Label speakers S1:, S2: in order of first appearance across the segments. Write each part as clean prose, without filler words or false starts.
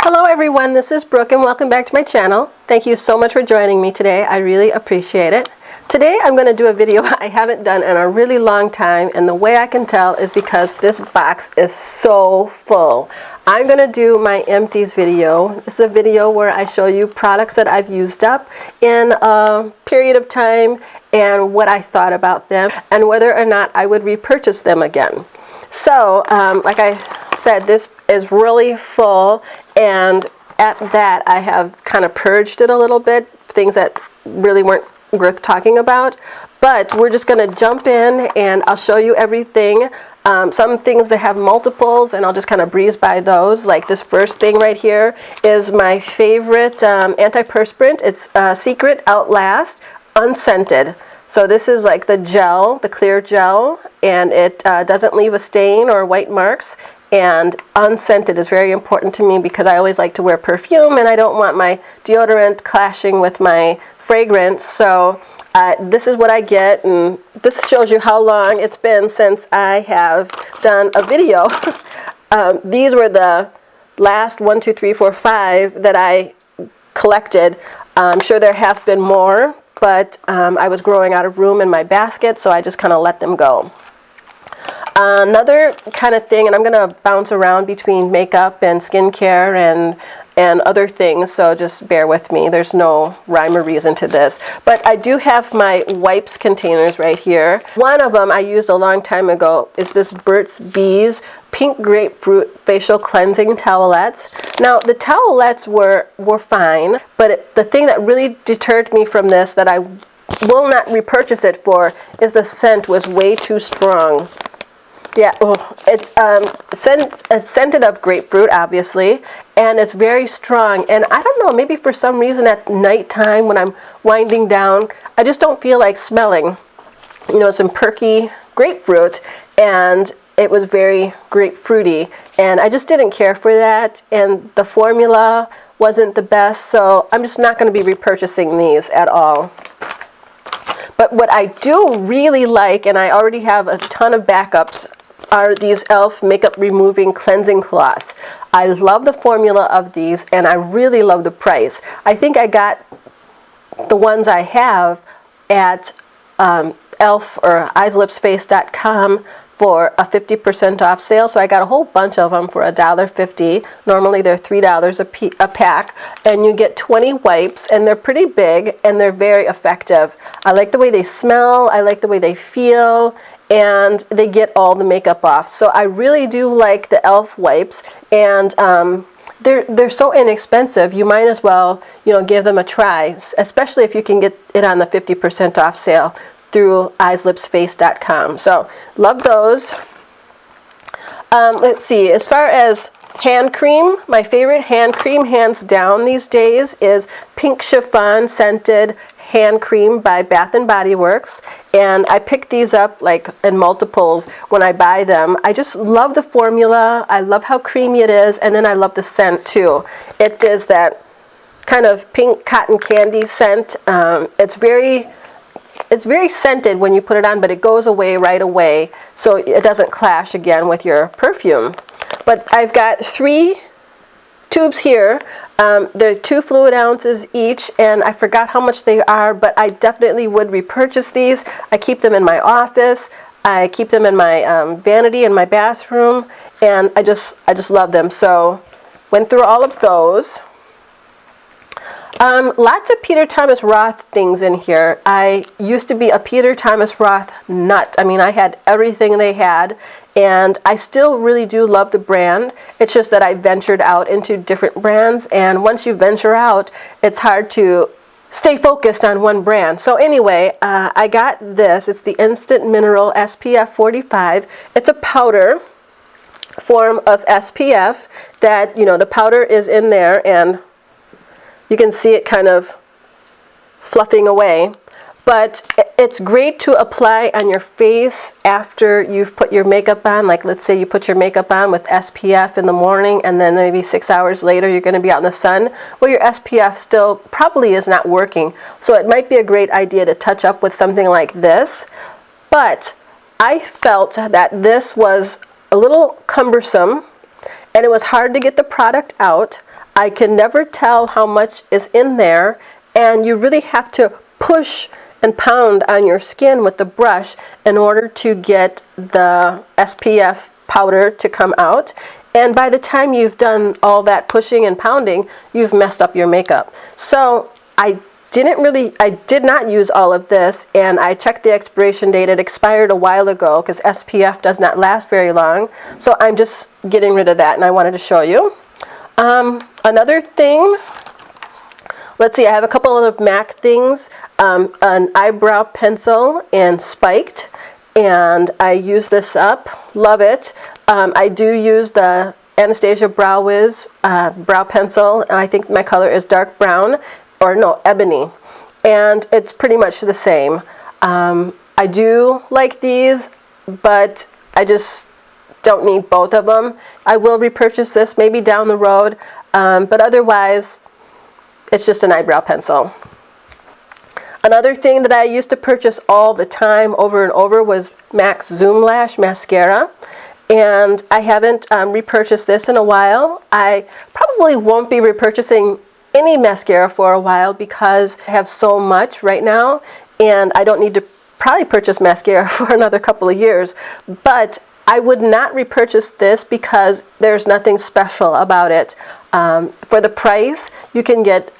S1: Hello everyone, this is Brooke and welcome back to my channel. Thank you so much for joining me today. I really appreciate it. Today I'm going to do a video I haven't done in a really long time, and the way I can tell is because this box is so full. I'm going to do my empties video. This is a video where I show you products that I've used up in a period of time and what I thought about them and whether or not I would repurchase them again. So like I said, this is really full, and at that I have kind of purged it a little bit, things that really weren't worth talking about. But we're just going to jump in and I'll show you everything. Some things that have multiples, and I'll just kind of breeze by those. Like this first thing right here is my favorite antiperspirant. It's Secret Outlast Unscented. So this is like the gel, the clear gel, and it doesn't leave a stain or white marks. And unscented is very important to me because I always like to wear perfume and I don't want my deodorant clashing with my fragrance. So this is what I get, and this shows you how long it's been since I have done a video. These were the last 1, 2, 3, 4, 5 that I collected. I'm sure there have been more, but I was growing out of room in my basket, so I just kind of let them go. Another kind of thing, and I'm going to bounce around between makeup and skincare and other things, so just bear with me. There's no rhyme or reason to this. But I do have my wipes containers right here. One of them I used a long time ago is this Burt's Bees Pink Grapefruit Facial Cleansing Towelettes. Now, the towelettes were fine, but the thing that really deterred me from this, that I will not repurchase it for, is the scent was way too strong. Yeah, it's scented of grapefruit, obviously, and it's very strong. And I don't know, maybe for some reason at nighttime when I'm winding down, I just don't feel like smelling, you know, some perky grapefruit, and it was very grapefruity, and I just didn't care for that, and the formula wasn't the best, so I'm just not going to be repurchasing these at all. But what I do really like, and I already have a ton of backups, are these e.l.f. makeup removing cleansing cloths. I love the formula of these, and I really love the price. I think I got the ones I have at e.l.f. or eyeslipsface.com for a 50% off sale, so I got a whole bunch of them for $1.50. Normally they're $3 a pack, and you get 20 wipes, and they're pretty big and they're very effective. I like the way they smell, I like the way they feel, and they get all the makeup off. So I really do like the e.l.f. wipes, and they're so inexpensive. You might as well, you know, give them a try, especially if you can get it on the 50% off sale through eyeslipsface.com. So love those. Let's see, as far as hand cream, my favorite hand cream hands down these days is Pink Chiffon Scented Hand Cream by Bath & Body Works, and I pick these up like in multiples when I buy them. I just love the formula, I love how creamy it is, and then I love the scent too. It is that kind of pink cotton candy scent. It's very scented when you put it on, but it goes away right away, so it doesn't clash again with your perfume. But I've got 3 tubes here. They're 2 fluid ounces each, and I forgot how much they are, but I definitely would repurchase these. I keep them in my office, I keep them in my vanity in my bathroom, and I just love them. So went through all of those. Lots of Peter Thomas Roth things in here. I used to be a Peter Thomas Roth nut. I mean, I had everything they had, and I still really do love the brand. It's just that I ventured out into different brands, and once you venture out, it's hard to stay focused on one brand. So anyway, I got this. It's the Instant Mineral SPF 45. It's a powder form of SPF that, you know, the powder is in there, and you can see it kind of fluffing away. But it's great to apply on your face after you've put your makeup on. Like, let's say you put your makeup on with SPF in the morning, and then maybe 6 hours later you're going to be out in the sun. Well, your SPF still probably is not working. So it might be a great idea to touch up with something like this. But I felt that this was a little cumbersome, and it was hard to get the product out. I can never tell how much is in there, and you really have to push and pound on your skin with the brush in order to get the SPF powder to come out. And by the time you've done all that pushing and pounding, you've messed up your makeup. So I did not use all of this, and I checked the expiration date. It expired a while ago because SPF does not last very long. So I'm just getting rid of that, and I wanted to show you. Another thing, let's see, I have a couple of MAC things, an eyebrow pencil in Spiked, and I use this up, love it. I do use the Anastasia Brow Wiz brow pencil, and I think my color is dark brown, or no, ebony, and it's pretty much the same. I do like these, but I just don't need both of them. I will repurchase this maybe down the road, but otherwise it's just an eyebrow pencil. Another thing that I used to purchase all the time over and over was MAC Zoom Lash Mascara, and I haven't repurchased this in a while. I probably won't be repurchasing any mascara for a while because I have so much right now, and I don't need to probably purchase mascara for another couple of years. But I would not repurchase this because there's nothing special about it. For the price, you can get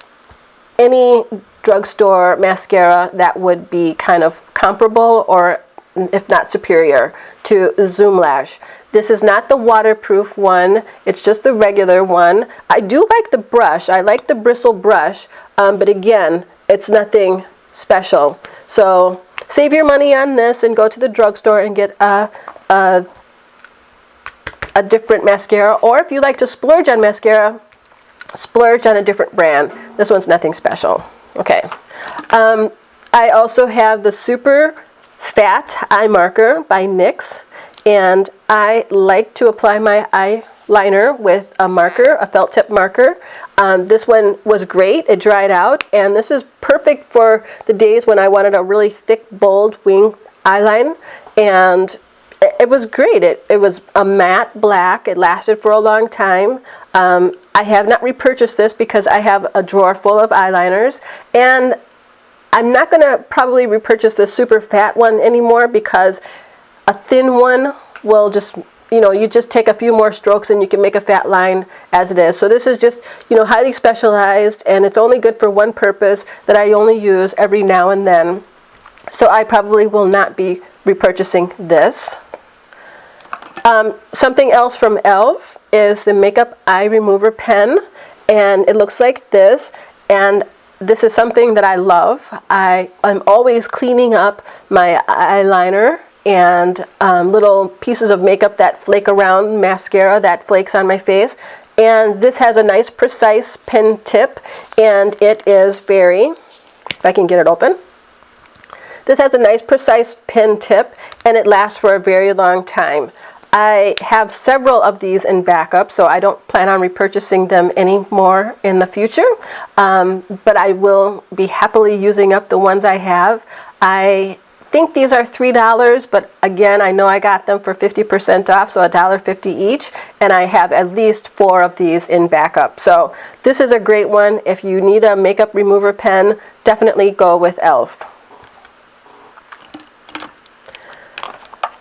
S1: any drugstore mascara that would be kind of comparable, or if not superior, to Zoom Lash. This is not the waterproof one, it's just the regular one. I do like the brush, I like the bristle brush, but again, it's nothing special. So save your money on this and go to the drugstore and get a different mascara, or if you like to splurge on mascara, splurge on a different brand. This one's nothing special. Okay. I also have the Super Fat Eye Marker by NYX, and I like to apply my eyeliner with a marker, a felt tip marker. This one was great, it dried out, and this is perfect for the days when I wanted a really thick, bold wing eyeline, and it was great. It was a matte black, it lasted for a long time. I have not repurchased this because I have a drawer full of eyeliners, and I'm not going to probably repurchase the super fat one anymore because a thin one will just, you just take a few more strokes and you can make a fat line as it is. So this is just, highly specialized, and it's only good for one purpose that I only use every now and then. So I probably will not be repurchasing this. Something else from e.l.f. is the Makeup Eye Remover Pen, and it looks like this, and this is something that I love. I'm always cleaning up my eyeliner and little pieces of makeup that flake around, mascara that flakes on my face, and this has a nice precise pen tip, and it is very, if I can get it open, this has a nice precise pen tip, and it lasts for a very long time. I have several of these in backup, so I don't plan on repurchasing them anymore in the future, but I will be happily using up the ones I have. I think these are $3, but again, I know I got them for 50% off, so $1.50 each, and I have at least 4 of these in backup. So this is a great one. If you need a makeup remover pen, definitely go with e.l.f.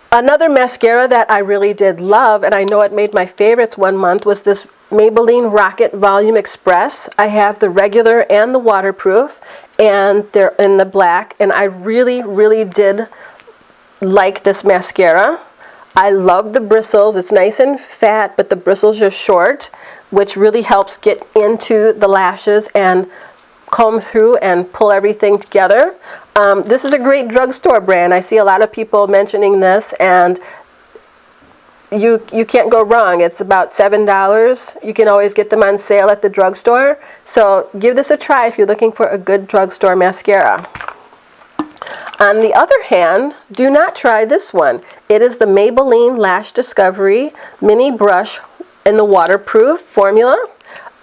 S1: Another mascara that I really did love, and I know it made my favorites one month, was this Maybelline Rocket Volume Express. I have the regular and the waterproof, and they're in the black, and I really, really did like this mascara. I love the bristles. It's nice and fat, but the bristles are short, which really helps get into the lashes and comb through and pull everything together. This is a great drugstore brand. I see a lot of people mentioning this, and you can't go wrong. It's about $7. You can always get them on sale at the drugstore. So give this a try if you're looking for a good drugstore mascara. On the other hand, do not try this one. It is the Maybelline Lash Discovery Mini Brush in the waterproof formula.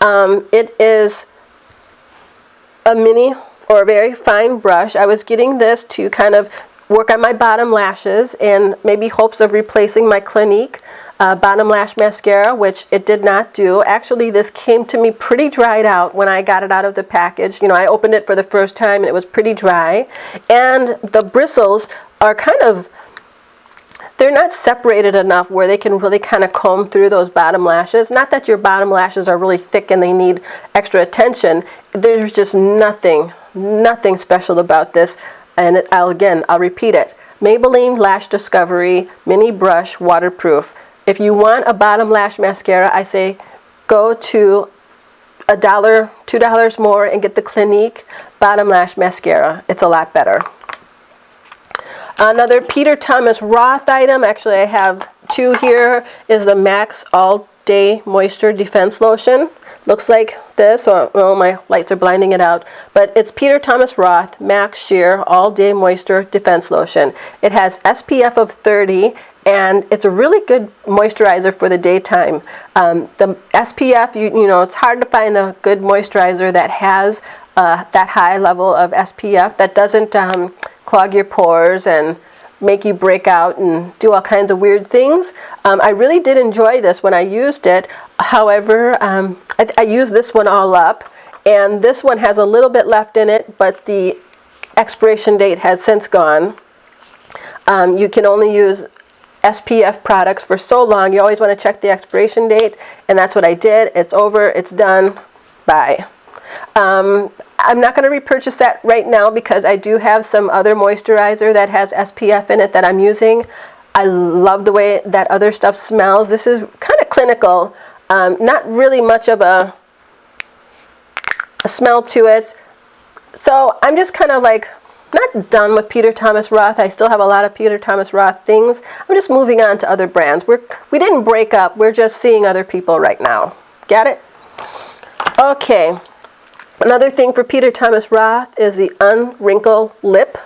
S1: It is a mini or a very fine brush. I was getting this to kind of work on my bottom lashes in maybe hopes of replacing my Clinique bottom lash mascara, which it did not do. Actually, this came to me pretty dried out when I got it out of the package. You know, I opened it for the first time and it was pretty dry. And the bristles are kind of, they're not separated enough where they can really kind of comb through those bottom lashes. Not that your bottom lashes are really thick and they need extra attention. There's just nothing special about this. And I'll repeat it. Maybelline Lash Discovery Mini Brush Waterproof. If you want a bottom lash mascara, I say go to $1, $2 more and get the Clinique Bottom Lash Mascara. It's a lot better. Another Peter Thomas Roth item, actually I have two here, is the Max All Day Moisture Defense Lotion. Looks like this, or well, my lights are blinding it out, but it's Peter Thomas Roth Max Sheer All Day Moisture Defense Lotion. It has SPF of 30 and it's a really good moisturizer for the daytime. The SPF, you know, it's hard to find a good moisturizer that has that high level of SPF that doesn't clog your pores and make you break out and do all kinds of weird things. I really did enjoy this when I used it. However, I used this one all up, and this one has a little bit left in it, but the expiration date has since gone. You can only use SPF products for so long. You always want to check the expiration date, and that's what I did. It's over, it's done, bye. I'm not going to repurchase that right now because I do have some other moisturizer that has SPF in it that I'm using. I love the way that other stuff smells. This is kind of clinical, not really much of a smell to it. So I'm just kind of like not done with Peter Thomas Roth. I still have a lot of Peter Thomas Roth things. I'm just moving on to other brands. We didn't break up. We're just seeing other people right now. Get it? Okay. Another thing for Peter Thomas Roth is the Unwrinkle Lip.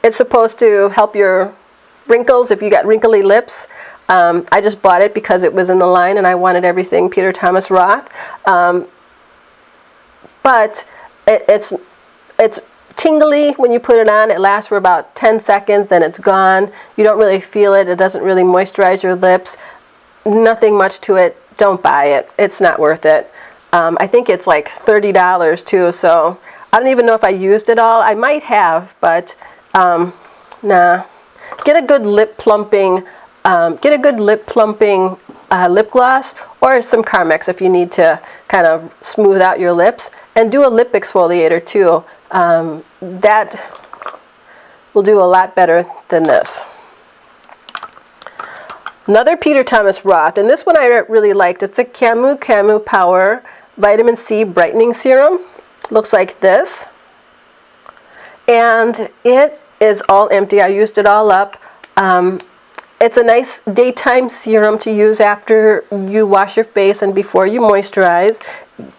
S1: It's supposed to help your wrinkles if you got wrinkly lips. I just bought it because it was in the line and I wanted everything Peter Thomas Roth. But it's tingly when you put it on. It lasts for about 10 seconds, then it's gone. You don't really feel it. It doesn't really moisturize your lips. Nothing much to it. Don't buy it. It's not worth it. I think it's like $30 too, so I don't even know if I used it all. I might have, but nah. Get a good lip plumping lip gloss or some Carmex if you need to kind of smooth out your lips, and do a lip exfoliator too. That will do a lot better than this. Another Peter Thomas Roth, and this one I really liked. It's a Camu Power Vitamin C Brightening Serum. Looks like this. And it is all empty. I used it all up. It's a nice daytime serum to use after you wash your face and before you moisturize.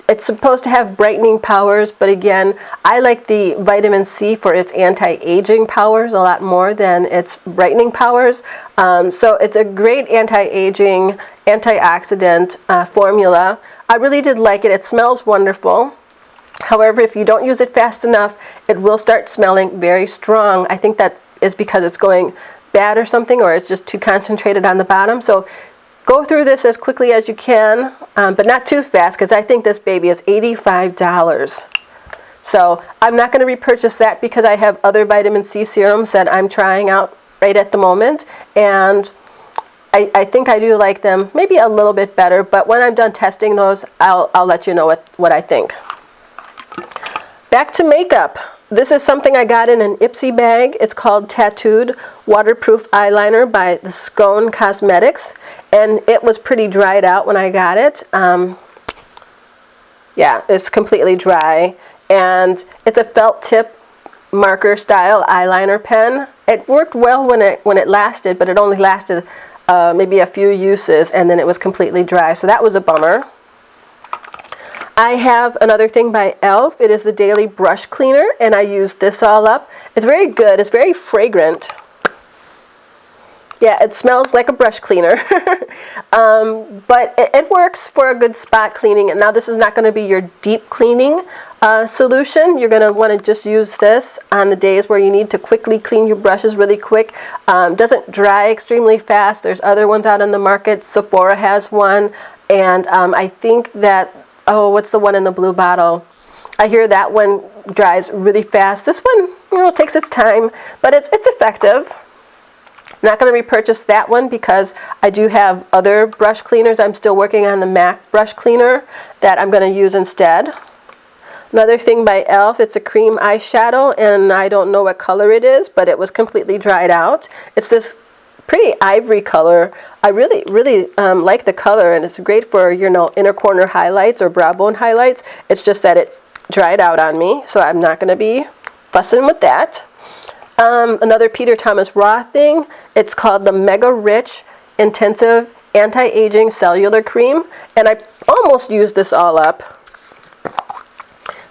S1: It's supposed to have brightening powers, but again, I like the vitamin C for its anti-aging powers a lot more than its brightening powers. So it's a great anti-aging, antioxidant formula. I really did like it. It smells wonderful. However, if you don't use it fast enough, it will start smelling very strong. I think that is because it's going bad or something, or it's just too concentrated on the bottom. So go through this as quickly as you can, but not too fast, because I think this baby is $85. So I'm not going to repurchase that because I have other vitamin C serums that I'm trying out right at the moment, and I think I do like them maybe a little bit better, but when I'm done testing those, I'll let you know what I think. Back to makeup. This is something I got in an Ipsy bag. It's called Tattooed Waterproof Eyeliner by the Scone Cosmetics, and it was pretty dried out when I got it. Yeah, it's completely dry, and it's a felt tip marker style eyeliner pen. It worked well when it lasted, but it only lasted maybe a few uses, and then it was completely dry, so that was a bummer. I have another thing by e.l.f. It is the Daily Brush Cleaner, and I used this all up. It's very good. It's very fragrant. Yeah, it smells like a brush cleaner, but it works for a good spot cleaning. And now this is not going to be your deep cleaning solution. You're going to want to just use this on the days where you need to quickly clean your brushes really quick. Doesn't dry extremely fast. There's other ones out in the market. Sephora has one, and I think that, oh, what's the one in the blue bottle? I hear that one dries really fast. This one, you know, takes its time, but it's effective. Not going to repurchase that one because I do have other brush cleaners. I'm still working on the MAC brush cleaner that I'm going to use instead. Another thing by e.l.f., it's a cream eyeshadow, and I don't know what color it is, but it was completely dried out. It's this pretty ivory color. I really like the color, and it's great for, you know, inner corner highlights or brow bone highlights. It's just that it dried out on me, so I'm not going to be fussing with that. Another Peter Thomas Roth thing, it's called the Mega Rich Intensive Anti-Aging Cellular Cream, and I almost used this all up.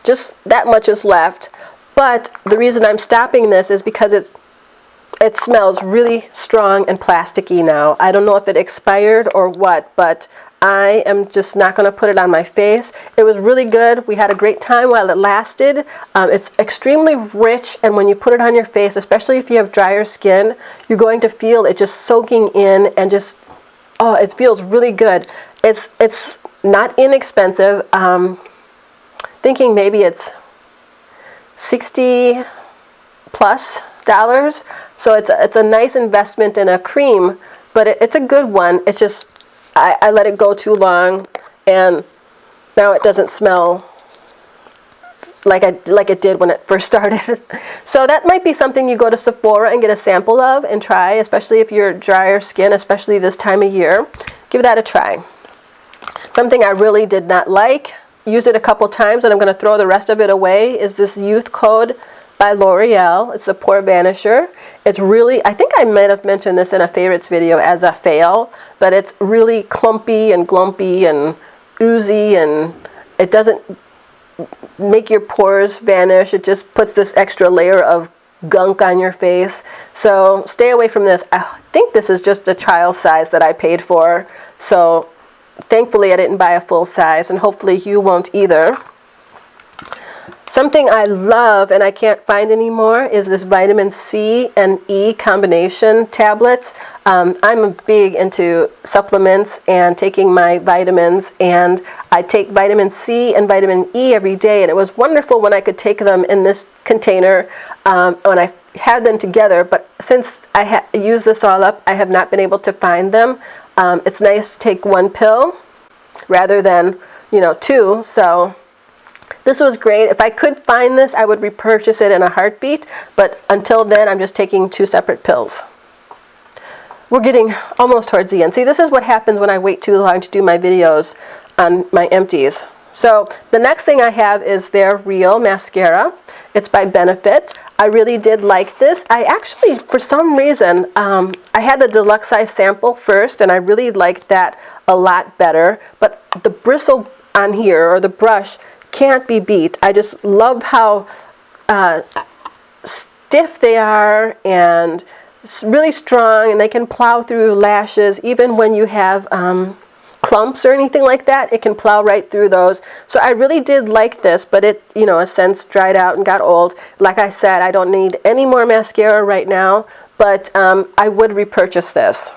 S1: Just that much is left, but the reason I'm stopping this is because it smells really strong and plasticky now. I don't know if it expired or what, but I am just not going to put it on my face. It was really good. We had a great time while it lasted. It's extremely rich, and when you put it on your face, especially if you have drier skin, you're going to feel it just soaking in, and just, oh, it feels really good. It's not inexpensive. Thinking maybe it's $60 plus, so it's a nice investment in a cream, but it's a good one. It's just I let it go too long, and now it doesn't smell like it did when it first started. So that might be something you go to Sephora and get a sample of and try, especially if you're drier skin, especially this time of year. Give that a try. Something I really did not like, used it a couple times, and I'm going to throw the rest of it away, is this Youth Code by Loreal. It's the Pore Vanisher. It's really, I think I might have mentioned this in a favorites video as a fail, but it's really clumpy and glumpy and oozy, and it doesn't make your pores vanish. It just puts this extra layer of gunk on your face. So stay away from this. I think this is just a child size that I paid for, so thankfully I didn't buy a full size, and hopefully you won't either. Something I love and I can't find anymore is this vitamin C and E combination tablets. I'm big into supplements and taking my vitamins, and I take vitamin C and vitamin E every day, and it was wonderful when I could take them in this container when I had them together, but since I use this all up, I have not been able to find them. It's nice to take one pill rather than, you know, two, so this was great. If I could find this, I would repurchase it in a heartbeat, but until then, I'm just taking 2 separate pills. We're getting almost towards the end. See, this is what happens when I wait too long to do my videos on my empties. So the next thing I have is their Real Mascara. It's by Benefit. I really did like this. I actually, for some reason, I had the deluxe size sample first, and I really liked that a lot better, but the bristle on here, or the brush, can't be beat. I just love how stiff they are, and it's really strong, and they can plow through lashes even when you have clumps or anything like that. It can plow right through those. So I really did like this, but it, you know, has since dried out and got old. Like I said, I don't need any more mascara right now, but I would repurchase this.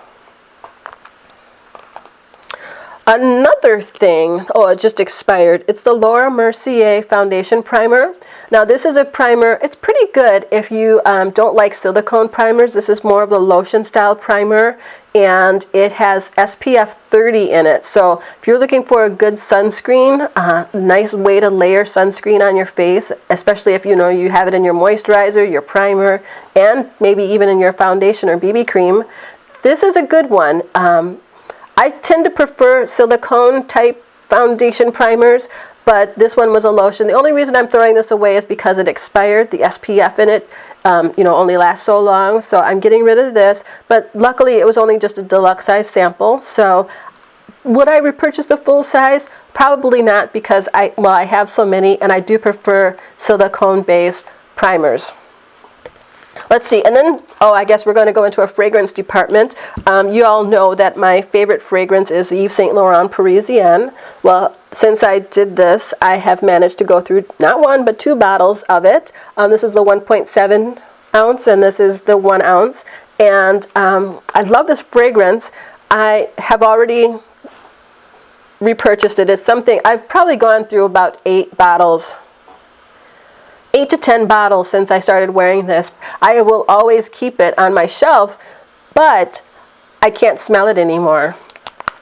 S1: Another thing, oh, it just expired. It's the Laura Mercier Foundation Primer. Now this is a primer, it's pretty good if you don't like silicone primers. This is more of a lotion style primer, and it has SPF 30 in it. So if you're looking for a good sunscreen, nice way to layer sunscreen on your face, especially if you know you have it in your moisturizer, your primer, and maybe even in your foundation or BB cream, this is a good one. I tend to prefer silicone type foundation primers, but this one was a lotion. The only reason I'm throwing this away is because it expired. The SPF in it, you know, only lasts so long, so I'm getting rid of this. But luckily, it was only just a deluxe size sample. So would I repurchase the full size? Probably not, because I have so many, and I do prefer silicone-based primers. Let's see, and then, oh, I guess we're going to go into a fragrance department. You all know that my favorite fragrance is Yves Saint Laurent Parisienne. Well, since I did this, I have managed to go through not one, but 2 bottles of it. This is the 1.7 ounce, and this is the 1 ounce. And I love this fragrance. I have already repurchased it. It's something, I've probably gone through about 8 bottles. 8 to 10 bottles since I started wearing this. I will always keep it on my shelf, but I can't smell it anymore.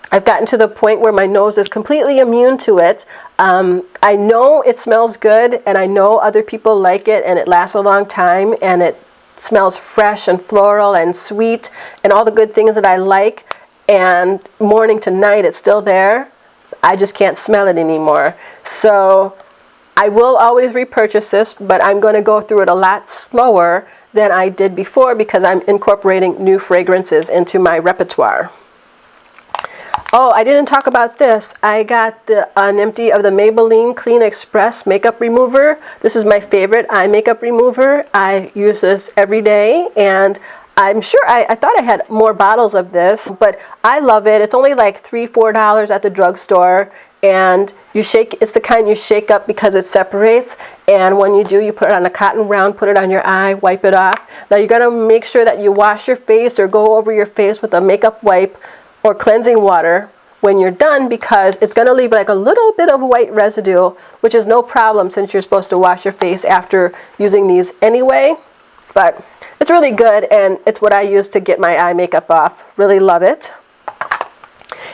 S1: I've gotten to the point where my nose is completely immune to it. I know it smells good, and I know other people like it, and it lasts a long time, and it smells fresh and floral and sweet and all the good things that I like, and morning to night it's still there. I just can't smell it anymore. So I will always repurchase this, but I'm going to go through it a lot slower than I did before because I'm incorporating new fragrances into my repertoire. Oh, I didn't talk about this. I got an empty of the Maybelline Clean Express makeup remover. This is my favorite eye makeup remover. I use this every day, and I'm sure I thought I had more bottles of this, but I love it. It's only like $3, $4 at the drugstore. And you shake, it's the kind you shake up because it separates, and when you do, you put it on a cotton round, put it on your eye, wipe it off. Now you're going to make sure that you wash your face or go over your face with a makeup wipe or cleansing water when you're done, because it's going to leave like a little bit of white residue, which is no problem since you're supposed to wash your face after using these anyway. But it's really good, and it's what I use to get my eye makeup off. Really love it.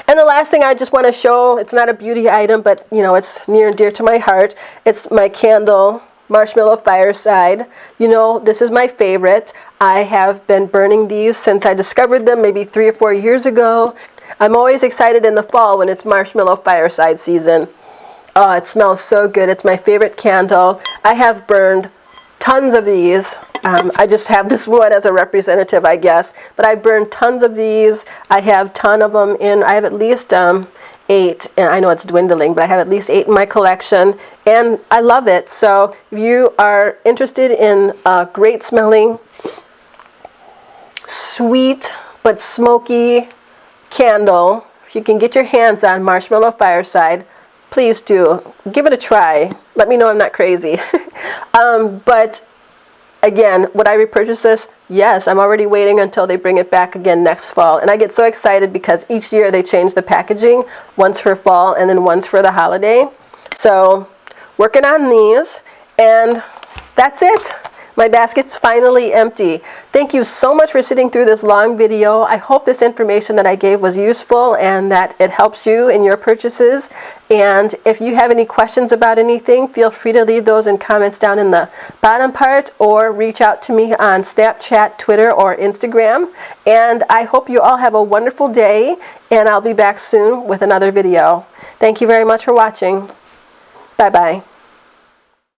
S1: And the last thing I just want to show, it's not a beauty item, but you know, it's near and dear to my heart. It's my candle, Marshmallow Fireside. You know, this is my favorite. I have been burning these since I discovered them maybe 3 or 4 years ago. I'm always excited in the fall when it's Marshmallow Fireside season. Oh, it smells so good. It's my favorite candle. I have burned tons of these. I just have this one as a representative, I guess. But I burned tons of these. I have a ton of them in. I have at least 8. And I know it's dwindling, but I have at least 8 in my collection. And I love it. So if you are interested in a great smelling, sweet but smoky candle, if you can get your hands on Marshmallow Fireside, please do. Give it a try. Let me know I'm not crazy. But again, would I repurchase this? Yes, I'm already waiting until they bring it back again next fall. And I get so excited because each year they change the packaging, once for fall and then once for the holiday. So working on these, and that's it. My basket's finally empty. Thank you so much for sitting through this long video. I hope this information that I gave was useful and that it helps you in your purchases. And if you have any questions about anything, feel free to leave those in comments down in the bottom part, or reach out to me on Snapchat, Twitter, or Instagram. And I hope you all have a wonderful day, and I'll be back soon with another video. Thank you very much for watching. Bye-bye.